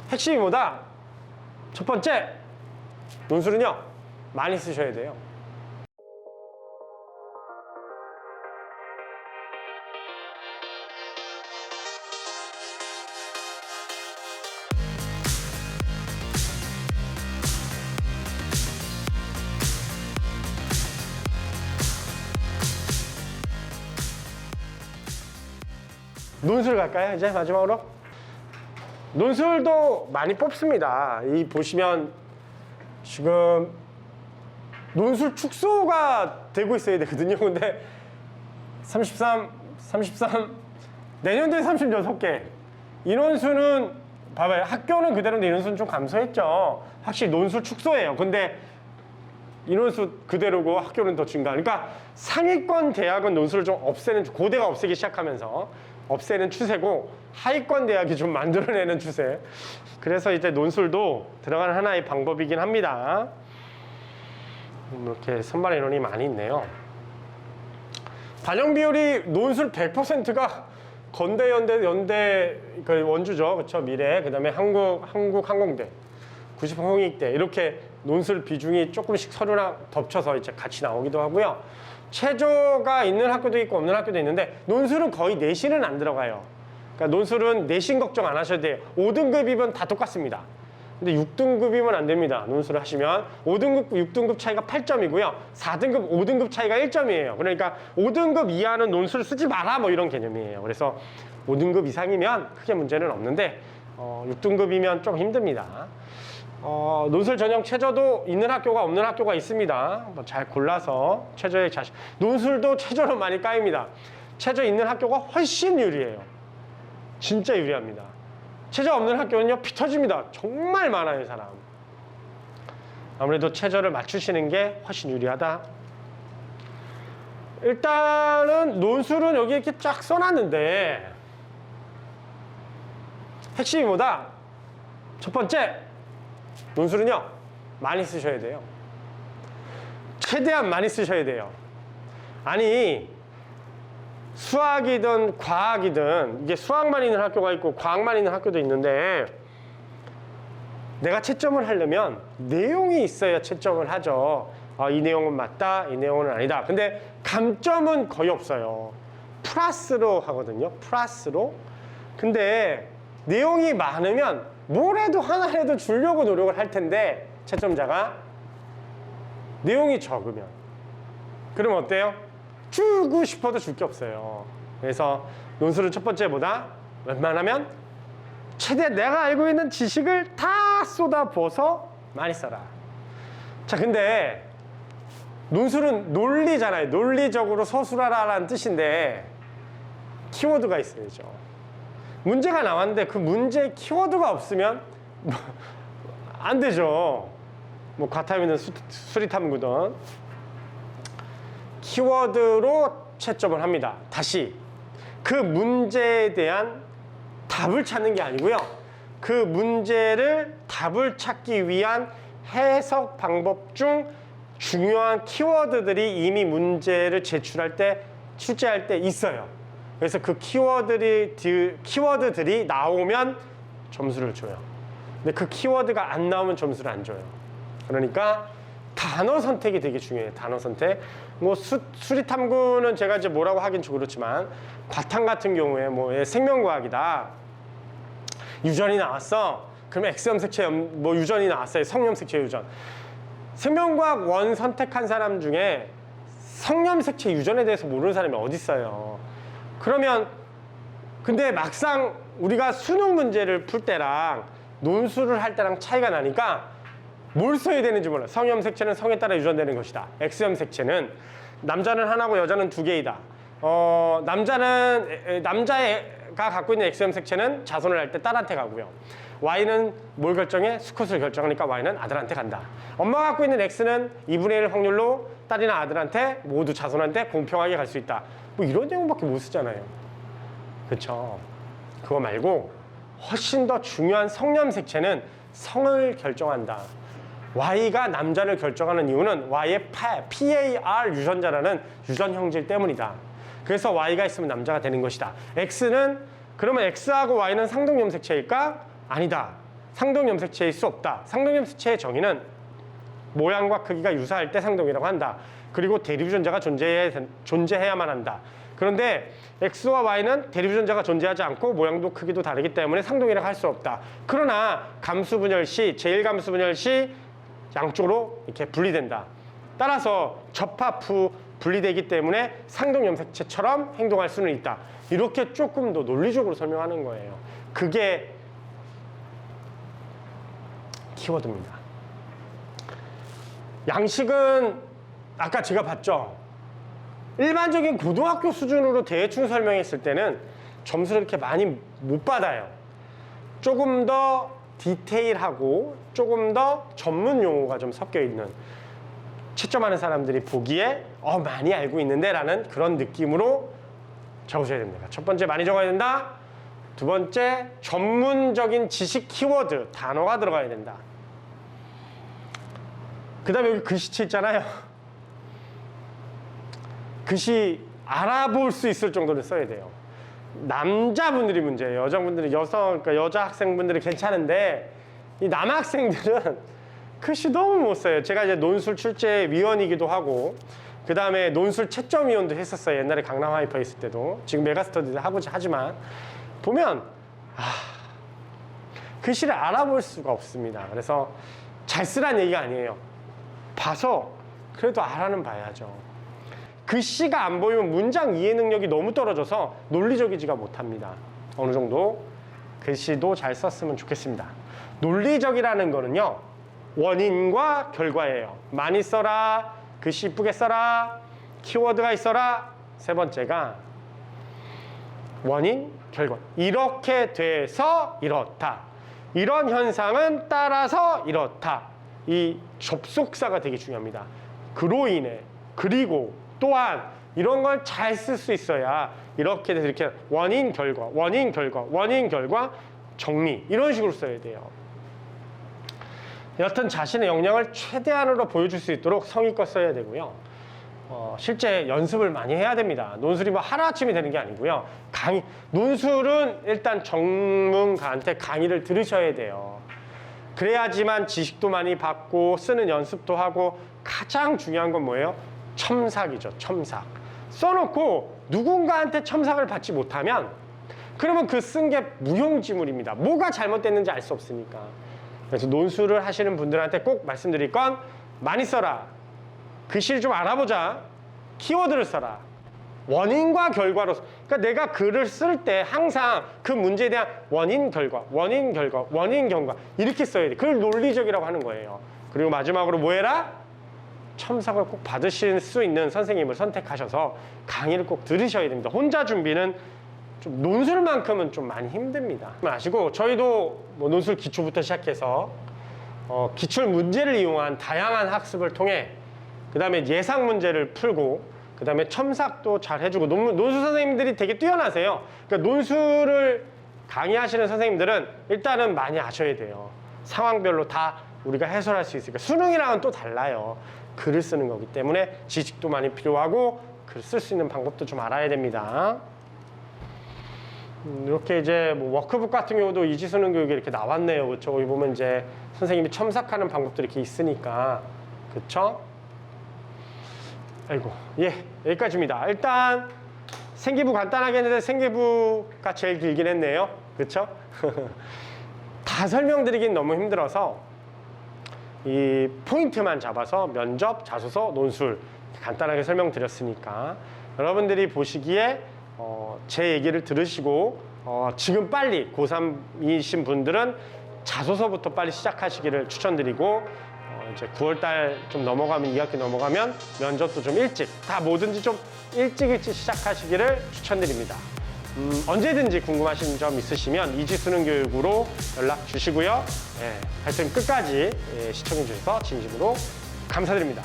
핵심이 뭐다? 첫 번째, 논술은요 많이 쓰셔야 돼요. 논술 갈까요? 이제 마지막으로. 논술도 많이 뽑습니다. 이 보시면 지금 논술 축소가 되고 있어야 되거든요. 근데 33, 내년도에 36개. 인원수는 봐봐요. 학교는 그대로인데 인원수는 좀 감소했죠. 확실히 논술 축소예요. 근데 인원수 그대로고 학교는 더 증가. 그러니까 상위권 대학은 논술을 좀 없애는, 고대가 없애기 시작하면서 없애는 추세고, 하위권 대학이 좀 만들어내는 추세. 그래서 이제 논술도 들어가는 하나의 방법이긴 합니다. 이렇게 선발 인원이 많이 있네요. 반영 비율이 논술 100%가 건대, 연대 그 원주죠. 그렇죠? 미래, 그 다음에 한국항공대, 90 홍익대, 이렇게 논술 비중이 조금씩 서류랑 덮쳐서 이제 같이 나오기도 하고요. 체조가 있는 학교도 있고 없는 학교도 있는데, 논술은 거의 내신은 안 들어가요. 그러니까 논술은 내신 걱정 안 하셔도 돼요. 5등급이면 다 똑같습니다. 근데 6등급이면 안 됩니다. 논술을 하시면 5등급, 6등급 차이가 8점이고요. 4등급, 5등급 차이가 1점이에요. 그러니까 5등급 이하는 논술 쓰지 마라, 뭐 이런 개념이에요. 그래서 5등급 이상이면 크게 문제는 없는데 6등급이면 좀 힘듭니다. 논술 전형 최저도 있는 학교가 없는 학교가 있습니다. 잘 골라서 최저에 자신. 논술도 최저로 많이 까입니다. 최저 있는 학교가 훨씬 유리해요. 진짜 유리합니다. 최저 없는 학교는요, 피 터집니다. 정말 많아요, 사람. 아무래도 최저를 맞추시는 게 훨씬 유리하다. 일단은 논술은 여기 이렇게 쫙 써놨는데, 핵심이 뭐다? 첫 번째, 논술은요 많이 쓰셔야 돼요. 최대한 많이 쓰셔야 돼요. 아니, 수학이든 과학이든, 이게 수학만 있는 학교가 있고 과학만 있는 학교도 있는데, 내가 채점을 하려면 내용이 있어야 채점을 하죠. 이 내용은 맞다, 이 내용은 아니다. 근데 감점은 거의 없어요. 플러스로 하거든요. 플러스로. 근데 내용이 많으면 뭐라도 하나라도 주려고 노력을 할 텐데, 채점자가 내용이 적으면, 그럼 어때요? 주고 싶어도 줄 게 없어요. 그래서 논술은 첫 번째보다 웬만하면 최대한 내가 알고 있는 지식을 다 쏟아부어서 많이 써라. 자, 근데 논술은 논리잖아요. 논리적으로 서술하라라는 뜻인데 키워드가 있어야죠. 문제가 나왔는데 그 문제에 키워드가 없으면 안 되죠. 뭐 과탐이든 수리탐구든 키워드로 채점을 합니다. 다시 그 문제에 대한 답을 찾는 게 아니고요. 그 문제를 답을 찾기 위한 해석 방법 중 중요한 키워드들이 이미 문제를 제출할 때, 출제할 때 있어요. 그래서 그 키워드들이 나오면 점수를 줘요. 근데 그 키워드가 안 나오면 점수를 안 줘요. 그러니까 단어 선택이 되게 중요해요. 단어 선택. 뭐 수리탐구는 제가 이제 뭐라고 하긴 좀 그렇지만, 과탐 같은 경우에 뭐 생명과학이다, 유전이 나왔어. 그러면 X염색체 뭐 유전이 나왔어요. 성염색체 유전. 생명과학 원 선택한 사람 중에 성염색체 유전에 대해서 모르는 사람이 어디 있어요. 그러면 근데 막상 우리가 수능 문제를 풀 때랑 논술을 할 때랑 차이가 나니까 뭘 써야 되는지 몰라. 성염색체는 성에 따라 유전되는 것이다. X염색체는 남자는 하나고 여자는 두 개이다. 남자가 갖고 있는 X염색체는 자손을 할 때 딸한테 가고요. Y는 뭘 결정해? 수컷을 결정하니까 Y는 아들한테 간다. 엄마가 갖고 있는 X는 2분의 1 확률로 딸이나 아들한테 모두 자손한테 공평하게 갈 수 있다. 뭐 이런 내용밖에 못 쓰잖아요. 그쵸? 그거 말고 훨씬 더 중요한 성염색체는 성을 결정한다. Y가 남자를 결정하는 이유는 Y의 PAR 유전자라는 유전 형질 때문이다. 그래서 Y가 있으면 남자가 되는 것이다. X는 그러면 X하고 Y는 상동 염색체일까? 아니다. 상동염색체일 수 없다. 상동염색체의 정의는 모양과 크기가 유사할 때 상동이라고 한다. 그리고 대립유전자가 존재해야만 한다. 그런데 X와 Y는 대립유전자가 존재하지 않고 모양도 크기도 다르기 때문에 상동이라고 할 수 없다. 그러나 감수분열 시, 제1감수분열 시 양쪽으로 이렇게 분리된다. 따라서 접합 후 분리되기 때문에 상동염색체처럼 행동할 수는 있다. 이렇게 조금 더 논리적으로 설명하는 거예요. 그게 키워드입니다. 양식은 아까 제가 봤죠? 일반적인 고등학교 수준으로 대충 설명했을 때는 점수를 이렇게 많이 못 받아요. 조금 더 디테일하고 조금 더 전문 용어가 좀 섞여 있는, 채점하는 사람들이 보기에 많이 알고 있는데 라는 그런 느낌으로 적으셔야 됩니다. 첫 번째, 많이 적어야 된다. 두 번째, 전문적인 지식 키워드, 단어가 들어가야 된다. 그 다음에 여기 글씨체 있잖아요. 글씨 알아볼 수 있을 정도로 써야 돼요. 남자분들이 문제예요. 여자분들은 그러니까 여자 학생분들이 괜찮은데 이 남학생들은 글씨 너무 못 써요. 제가 이제 논술 출제위원이기도 하고 그 다음에 논술 채점위원도 했었어요. 옛날에 강남 하이퍼 있을 때도. 지금 메가스터디도 하지만 보면 글씨를 알아볼 수가 없습니다. 그래서 잘 쓰란 얘기가 아니에요. 봐서 그래도 알아는 봐야죠. 글씨가 안 보이면 문장 이해 능력이 너무 떨어져서 논리적이지가 못합니다. 어느 정도 글씨도 잘 썼으면 좋겠습니다. 논리적이라는 거는요, 원인과 결과예요. 많이 써라, 글씨 이쁘게 써라, 키워드가 있어라. 세 번째가 원인, 결과. 이렇게 돼서 이렇다. 이런 현상은 따라서 이렇다. 이 접속사가 되게 중요합니다. 그로 인해, 그리고, 또한 이런 걸 잘 쓸 수 있어야 이렇게 돼서 이렇게 원인, 결과, 원인, 결과, 원인, 결과, 정리 이런 식으로 써야 돼요. 여튼 자신의 역량을 최대한으로 보여줄 수 있도록 성의껏 써야 되고요. 실제 연습을 많이 해야 됩니다. 논술이 뭐 하루아침에 되는 게 아니고요. 논술은 일단 전문가한테 강의를 들으셔야 돼요. 그래야지만 지식도 많이 받고 쓰는 연습도 하고, 가장 중요한 건 뭐예요? 첨삭이죠. 첨삭. 써놓고 누군가한테 첨삭을 받지 못하면 그러면 그 쓴 게 무용지물입니다. 뭐가 잘못됐는지 알 수 없으니까. 그래서 논술을 하시는 분들한테 꼭 말씀드릴 건 많이 써라. 글씨를 좀 알아보자. 키워드를 써라. 원인과 결과로. 그러니까 내가 글을 쓸 때 항상 그 문제에 대한 원인, 결과, 원인, 결과, 원인, 결과 이렇게 써야 돼. 그걸 논리적이라고 하는 거예요. 그리고 마지막으로 뭐 해라? 첨삭을 꼭 받으실 수 있는 선생님을 선택하셔서 강의를 꼭 들으셔야 됩니다. 혼자 준비는 좀 논술만큼은 좀 많이 힘듭니다. 아시고 저희도 뭐 논술 기초부터 시작해서 기출 문제를 이용한 다양한 학습을 통해 그 다음에 예상 문제를 풀고 그 다음에 첨삭도 잘 해주고 논술 선생님들이 되게 뛰어나세요. 그러니까 논술을 강의하시는 선생님들은 일단은 많이 아셔야 돼요. 상황별로 다 우리가 해설할 수 있으니까. 수능이랑은 또 달라요. 글을 쓰는 거기 때문에 지식도 많이 필요하고 글 쓸 수 있는 방법도 좀 알아야 됩니다. 이렇게 이제 뭐 워크북 같은 경우도 이지수능 교육에 이렇게 나왔네요. 그렇죠? 여기 보면 이제 선생님이 첨삭하는 방법들이 이렇게 있으니까. 그렇죠? 아이고, 예, 여기까지입니다. 일단 생기부 간단하게 했는데 생기부가 제일 길긴 했네요. 그렇죠? 다 설명드리긴 너무 힘들어서 이 포인트만 잡아서 면접, 자소서, 논술 간단하게 설명드렸으니까 여러분들이 보시기에 제 얘기를 들으시고 지금 빨리 고3이신 분들은 자소서부터 빨리 시작하시기를 추천드리고 이제 9월달 좀 넘어가면 2학기 넘어가면 면접도 좀 일찍 다 뭐든지 좀 일찍 시작하시기를 추천드립니다. 언제든지 궁금하신 점 있으시면 이지수능 교육으로 연락 주시고요. 하여튼 끝까지 시청해 주셔서 진심으로 감사드립니다.